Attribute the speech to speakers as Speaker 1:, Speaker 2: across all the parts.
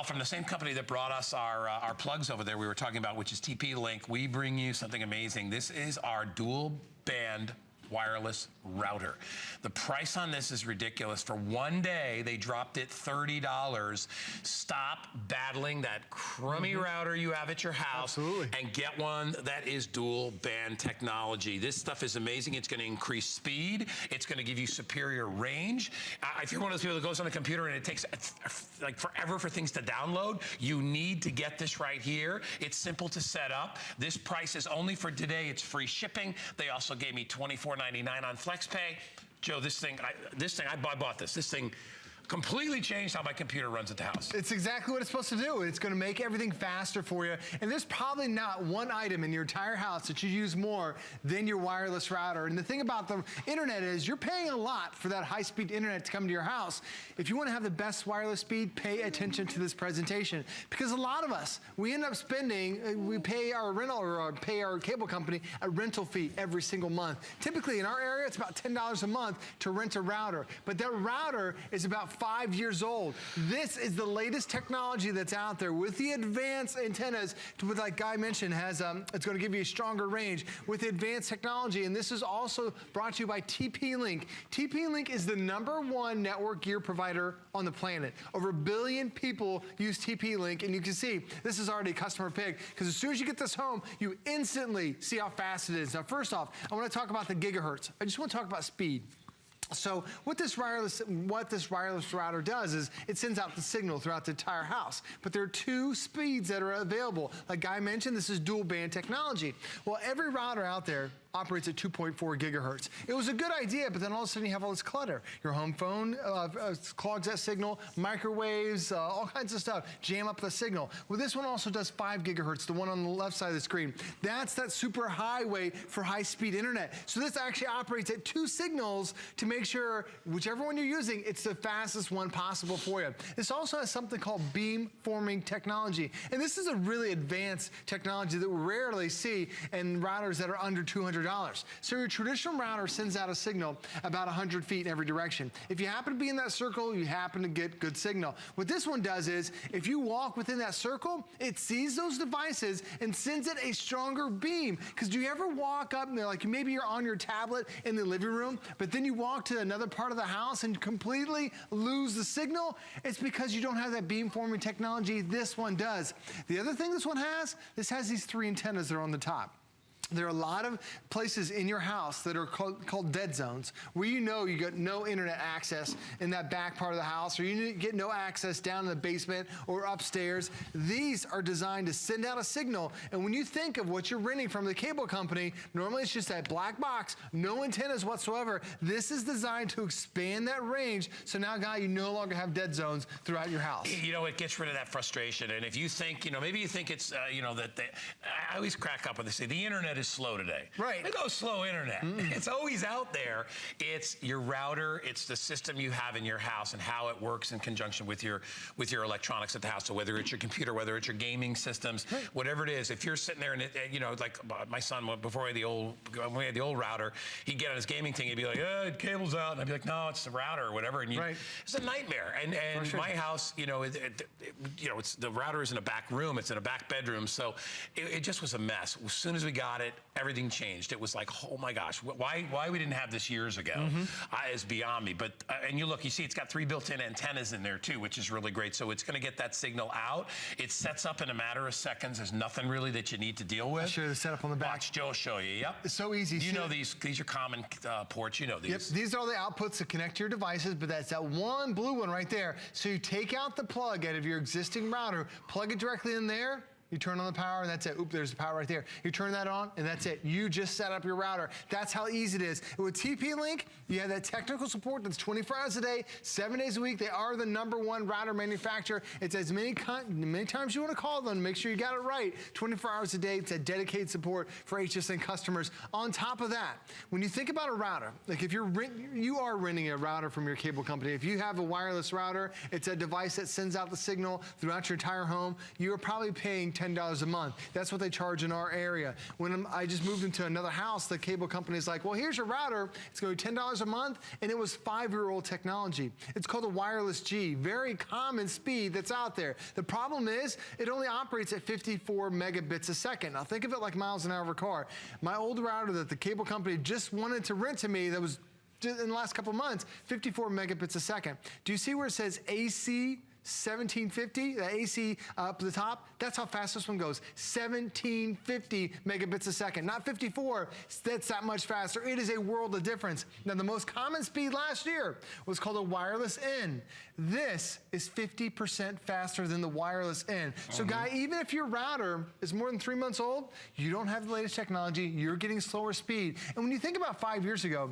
Speaker 1: From the same company that brought us our plugs over there we were talking about, which is TP-Link, we bring you something amazing. This is our dual band wireless router. The price on this is ridiculous. For one day, they dropped it $30. Stop battling that crummy router you have at your house.
Speaker 2: Absolutely.
Speaker 1: And get one that is dual band technology. This stuff is amazing. It's going to increase speed. It's going to give you superior range. If you're one of those people that goes on the computer and it takes like forever for things to download, you need to get this right here. It's simple to set up. This price is only for today. It's free shipping. They also gave me $24.99 on FlexPay. Joe, this thing, I bought this. This thing completely changed how my computer runs at the house.
Speaker 2: It's exactly what it's supposed to do. It's going to make everything faster for you. And there's probably not one item in your entire house that you use more than your wireless router. And the thing about the internet is you're paying a lot for that high-speed internet to come to your house. If you want to have the best wireless speed, pay attention to this presentation. Because a lot of us, we end up spending, we pay our rental or pay our cable company a rental fee every single month. Typically in our area, it's about $10 a month to rent a router. But that router is about 5 years old. This is the latest technology that's out there with the advanced antennas, with, like Guy mentioned, has it's going to give you a stronger range with advanced technology. And this is also brought to you by TP-Link. TP-Link is the #1 network gear provider on the planet. Over 1 billion people use TP-Link, and you can see this is already a customer pick, because as soon as you get this home, you instantly see how fast it is. Now, first off, I want to talk about the gigahertz. I just want to talk about speed. So what this wireless router does is it sends out the signal throughout the entire house. But there are 2 speeds that are available. Like Guy mentioned, this is dual band technology. Well, every router out there operates at 2.4 gigahertz. It was a good idea, but then all of a sudden you have all this clutter. Your home phone clogs that signal, microwaves, all kinds of stuff jam up the signal. Well, this one also does 5 gigahertz, the one on the left side of the screen. That's that super highway for high-speed internet. So this actually operates at 2 signals to make sure whichever one you're using, it's the fastest one possible for you. This also has something called beam forming technology. And this is a really advanced technology that we rarely see in routers that are under $200. So your traditional router sends out a signal about 100 feet in every direction. If you happen to be in that circle, you happen to get good signal. What this one does is, if you walk within that circle, it sees those devices and sends it a stronger beam. Because do you ever walk up and like maybe you're on your tablet in the living room, but then you walk to another part of the house and completely lose the signal? It's because you don't have that beam forming technology. This one does. The other thing this one has, this has these 3 antennas that are on the top. There are a lot of places in your house that are called dead zones, where you know you got no internet access in that back part of the house, or you get no access down in the basement or upstairs. These are designed to send out a signal, and when you think of what you're renting from the cable company, normally it's just that black box, no antennas whatsoever. This is designed to expand that range, so now, Guy, you no longer have dead zones throughout your house.
Speaker 1: You know, it gets rid of that frustration, and if you think, you know, maybe you think it's, you know, I always crack up when they say the internet is slow today.
Speaker 2: Right.
Speaker 1: There's no slow internet. It's always out there. It's your router. It's the system you have in your house and how it works in conjunction with your electronics at the house. So whether it's your computer, whether it's your gaming systems, whatever it is, if you're sitting there and you know, like my son, before we had the old router, he'd get on his gaming thing, he'd be like, the cable's out, and I'd be like, no, it's the router or whatever, and it's a nightmare. And
Speaker 2: sure.
Speaker 1: My house, you know, you know, the router is in a back room, it's in a back bedroom, so it just was a mess. As soon as we got it, everything changed. It was like, oh my gosh, why we didn't have this years ago is beyond me. But and you look, you see it's got 3 built-in antennas in there too, which is really great. So it's going to get that signal out. It sets up in a matter of seconds. There's nothing really that you need to deal with.
Speaker 2: I'll show you the setup on the back.
Speaker 1: Watch Joe show you. Yep.
Speaker 2: It's so easy.
Speaker 1: You know these are common ports. You know these.
Speaker 2: Yep. These are all the outputs to connect to your devices, but that's that one blue one right there. So you take out the plug out of your existing router, plug it directly in there. You turn on the power, and that's it. Oop, there's the power right there. You turn that on, and that's it. You just set up your router. That's how easy it is. With TP-Link, you have that technical support that's 24 hours a day, 7 days a week. They are the #1 router manufacturer. It's as many times you want to call them, make sure you got it right. 24 hours a day. It's a dedicated support for HSN customers. On top of that, when you think about a router, like if you are renting a router from your cable company, if you have a wireless router, it's a device that sends out the signal throughout your entire home. You are probably paying $10 a month. That's what they charge in our area. When I just moved into another house, the cable company is like, well, here's your router. It's going to be $10 a month, and it was 5-year-old technology. It's called a wireless G, very common speed that's out there. The problem is it only operates at 54 megabits a second. Now think of it like miles an hour of a car. My old router that the cable company just wanted to rent to me that was in the last couple months, 54 megabits a second. Do you see where it says AC1750, the AC up at the top? That's how fast this one goes, 1750 megabits a second, not 54. That's that much faster. It is a world of difference. Now, the most common speed last year was called a wireless N. This is 50% faster than the wireless N. So, guy, even if your router is more than 3 months old, you don't have the latest technology, you're getting slower speed. And when you think about 5 years ago,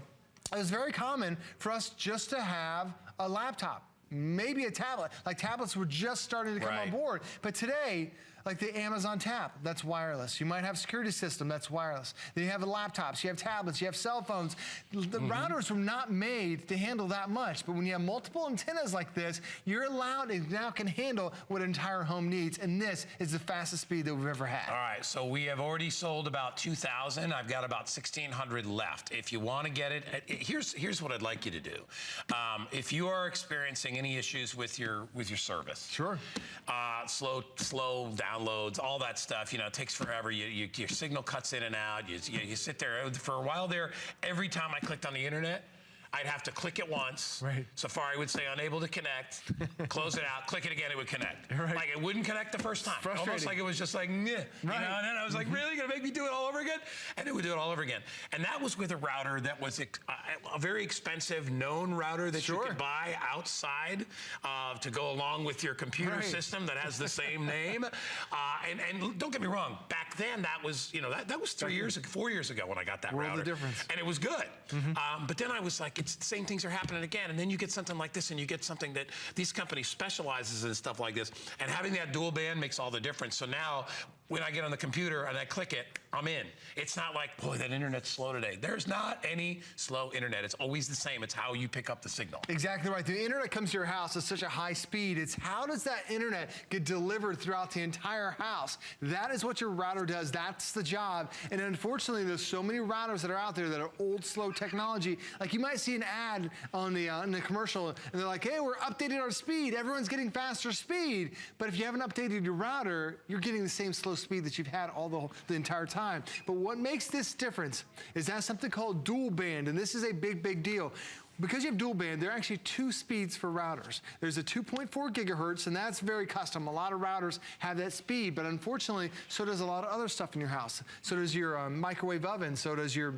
Speaker 2: it was very common for us just to have a laptop, maybe a tablet. Like tablets were just starting to come on board. But today, like the Amazon Tab, that's wireless. You might have a security system, that's wireless. Then you have the laptops, you have tablets, you have cell phones. The routers were not made to handle that much, but when you have multiple antennas like this, you're allowed, it now can handle what an entire home needs, and this is the fastest speed that we've ever had.
Speaker 1: All right, so we have already sold about 2,000. I've got about 1,600 left. If you want to get it, here's what I'd like you to do. If you are experiencing any issues with your service,
Speaker 2: sure,
Speaker 1: slow downloads, all that stuff, you know, it takes forever. Your signal cuts in and out. You sit there for a while there. Every time I clicked on the internet, I'd have to click it once.
Speaker 2: Right.
Speaker 1: Safari would say unable to connect, close it out, click it again, it would connect.
Speaker 2: Right.
Speaker 1: Like it wouldn't connect the first time.
Speaker 2: Frustrating.
Speaker 1: Almost like it was just like, meh. You know, and then I was like, really? You're gonna make me do it all over again? And it would do it all over again. And that was with a router that was a very expensive, known router that you could buy outside to go along with your computer system that has the same name. And don't get me wrong, back then that was, you know, that was 4 years ago when I got that router.
Speaker 2: World of difference.
Speaker 1: And it was good. But then I was like, it's the same things are happening again. And then you get something like this, and you get something that these companies specializes in stuff like this. And having that dual band makes all the difference. So now, when I get on the computer and I click it, I'm in. It's not like, boy, that internet's slow today. There's not any slow internet. It's always the same. It's how you pick up the signal.
Speaker 2: Exactly right. The internet comes to your house at such a high speed. It's how does that internet get delivered throughout the entire house? That is what your router does. That's the job. And unfortunately, there's so many routers that are out there that are old, slow technology. Like you might see an ad on the commercial, and they're like, hey, we're updating our speed. Everyone's getting faster speed. But if you haven't updated your router, you're getting the same slow speed that you've had all the entire time. But what makes this difference is that something called dual band, and this is a big, big deal. Because you have dual band, there are actually 2 speeds for routers. There's a 2.4 gigahertz, and that's very custom. A lot of routers have that speed, but unfortunately, so does a lot of other stuff in your house. So does your microwave oven, so does your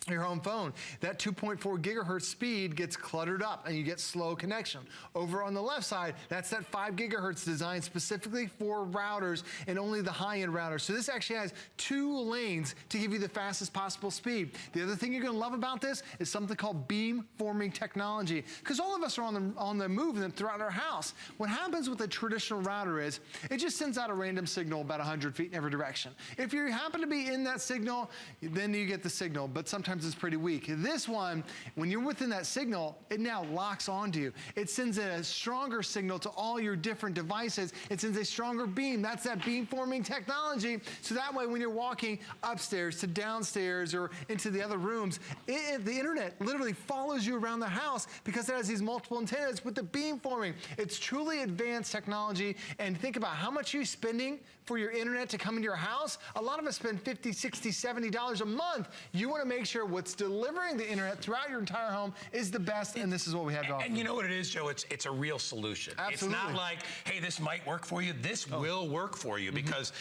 Speaker 2: home phone. That 2.4 gigahertz speed gets cluttered up and you get slow connection. Over on the left side, that's that 5 gigahertz designed specifically for routers and only the high-end routers. So this actually has 2 lanes to give you the fastest possible speed. The other thing you're gonna love about this is something called beam forming technology, because all of us are on the move throughout our house. What happens with a traditional router is it just sends out a random signal about 100 feet in every direction. If you happen to be in that signal, then you get the signal, but sometimes it's pretty weak. This one, when you're within that signal, it now locks onto you. It sends a stronger signal to all your different devices. It sends a stronger beam. That's that beam forming technology. So that way, when you're walking upstairs to downstairs or into the other rooms, the internet literally follows you around the house because it has these multiple antennas with the beam forming. It's truly advanced technology. And think about how much you're spending for your internet to come into your house. A lot of us spend $50, $60, $70 a month. You want to make sure what's delivering the internet throughout your entire home is the best, and this is what we have to offer.
Speaker 1: And you know what it is, Joe? It's a real solution.
Speaker 2: Absolutely.
Speaker 1: It's not like, hey, this might work for you. This will work for you because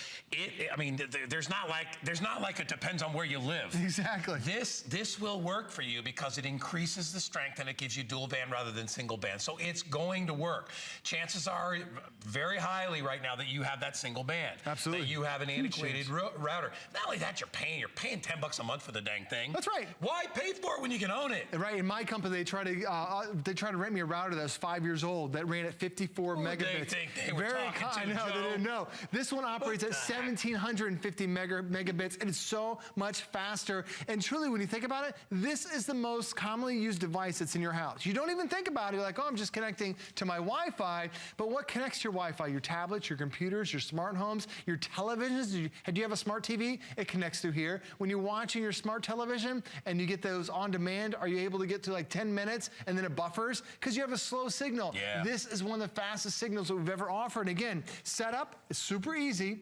Speaker 1: I mean, there's not like it depends on where you live.
Speaker 2: Exactly.
Speaker 1: This will work for you because it increases the strength and it gives you dual band rather than single band. So it's going to work. Chances are very highly right now that you have that single band.
Speaker 2: Absolutely.
Speaker 1: That you have an antiquated router. Not only that, you're paying $10 a month for the dang thing.
Speaker 2: That's right. right.
Speaker 1: Why pay for it when you can own it?
Speaker 2: Right, in my company, they try to rent me a router that was 5 years old that ran at 54 megabits.
Speaker 1: They think they were talking to
Speaker 2: I know,
Speaker 1: Joe.
Speaker 2: they didn't know. This one operates at 1750 megabits, and it's so much faster. And truly, when you think about it, this is the most commonly used device that's in your house. You don't even think about it. You're like, oh, I'm just connecting to my Wi-Fi. But what connects to your Wi-Fi? Your tablets, your computers, your smart homes, your televisions. Do you have a smart TV? It connects through here. When you're watching your smart television and you get those on demand, are you able to get to like 10 minutes and then it buffers? Because you have a slow signal.
Speaker 1: Yeah.
Speaker 2: This is one of the fastest signals that we've ever offered. And again, setup is super easy.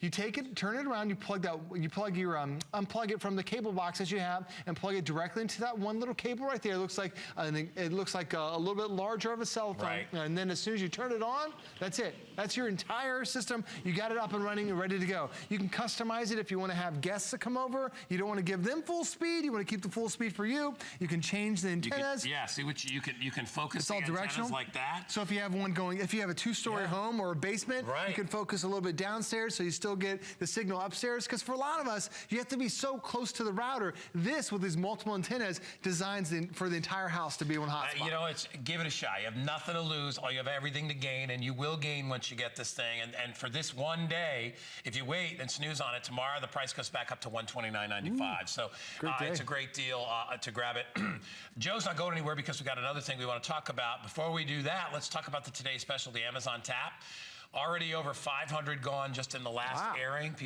Speaker 2: You take it, turn it around, you unplug it from the cable box that you have and plug it directly into that one little cable right there. It looks like a little bit larger of a cell phone.
Speaker 1: Right.
Speaker 2: And then as soon as you turn it on, that's it. That's your entire system. You got it up and running and ready to go. You can customize it if you want to have guests that come over. You don't want to give them full speed. You want to keep the full speed for you. You can change the antennas.
Speaker 1: See what you can focus
Speaker 2: It's all
Speaker 1: the antennas
Speaker 2: directional
Speaker 1: like that.
Speaker 2: So if you have one going, if you have a two-story home or a basement,
Speaker 1: Right.
Speaker 2: you can focus a little bit downstairs so you still get the signal upstairs. Because for a lot of us, you have to be so close to the router. This, with these multiple antennas, designs for the entire house to be one hotspot.
Speaker 1: You know, give it a shot. You have nothing to lose. You have everything to gain, and you will gain once you get this thing. And for this one day, if you wait and snooze on it, tomorrow the price goes back up to $129.95. So it's a great deal to grab it. Joe's not going anywhere because we got another thing we want to talk about. Before we do that, let's talk about the Today's Special, the Amazon Tap. Already over 500 gone just in the last airing. People